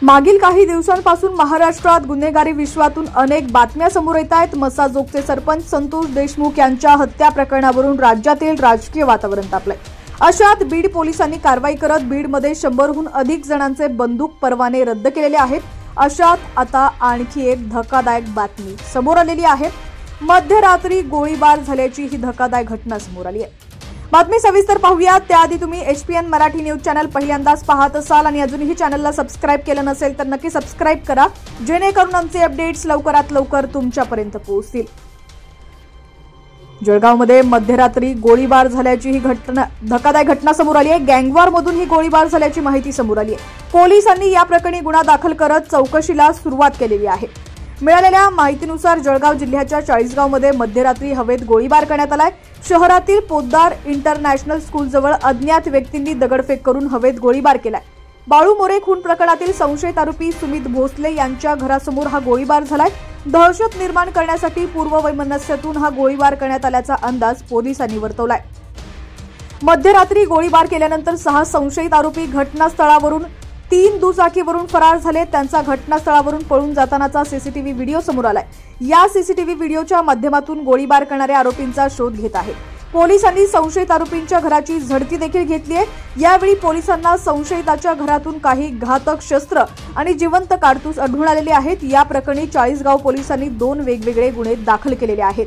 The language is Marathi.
मागील काही दिवसांपासून महाराष्ट्रात गुन्हेगारी विश्वातून अनेक बातम्या समोर येत आहेत। मसाजोगचे सरपंच संतोष देशमुख यांच्या हत्या प्रकरणावरून राज्यातील राजकीय वातावरण तापलंय। अशात बीड पोलिसांनी कारवाई करत बीडमध्ये 100हून अधिक जणांचे बंदूक परवाने रद्द केलेले आहेत। अशात आता आणखी एक धक्कादायक बातमी समोर आलेली आहे। मध्यरात्री गोळीबार झाल्याची ही धक्कादायक घटना समोर आली आहे। बातमी सविस्तर पाहूया त्याआधी तुम्ही HPN मराठी न्यूज चॅनल पहिल्यांदाच पाहत असाल आणि अजूनही चॅनलला सबस्क्राइब केलं नसेल तर नक्की सबस्क्राइब करा, जेणेकरून आमचे अपडेट्स लवकरात लवकर तुमच्यापर्यंत पोहोचतील। जळगावमध्ये मध्यरात्री गोळीबार झाल्याची ही धक्कादायक घटना समोर आली आहे। गँगवॉरमधून ही गोळीबार झाल्याची माहिती समोर आली आहे। पोलिसांनी या प्रकरणी गुन्हा दाखल करत चौकशीला सुरुवात केलेली आहे। मिळालेल्या माहितीनुसार जळगाव जिल्ह्याच्या चाळीसगावमध्ये मध्यरात्री हवेत गोळीबार करण्यात आलाय। शहरातील पोद्दार इंटरनॅशनल स्कूलजवळ अज्ञात व्यक्तींनी दगडफेक करून हवेत गोळीबार केलाय। बाळू मोरे खून प्रकरणातील संशयित आरोपी सुमित भोसले यांच्या घरासमोर हा गोळीबार झालाय। दहशत निर्माण करण्यासाठी पूर्ववैमनस्यातून हा गोळीबार करण्यात आल्याचा अंदाज पोलिसांनी वर्तवलाय। मध्यरात्री गोळीबार केल्यानंतर 6 संशयित आरोपी घटनास्थळावरून 3 दुचाकीवरून फरार झाले। त्यांचा घटनास्थळावरून पळून जातानाचा सीसीटीव्ही व्हिडिओ समोर आलाय। या सीसीटीव्ही व्हिडिओच्या माध्यमातून गोळीबार करणाऱ्या आरोपींचा शोध घेत आहे। पोलिसांनी संशयित आरोपींच्या घराची झडती देखील घेतली आहे। यावेळी पोलिसांना संशयिताच्या घरातून काही घातक शस्त्र आणि जिवंत कारतूस आढळून आलेले आहेत। या प्रकरणी चाळीसगाव पोलिसांनी 2 वेगवेगळे गुन्हे दाखल केलेले आहेत।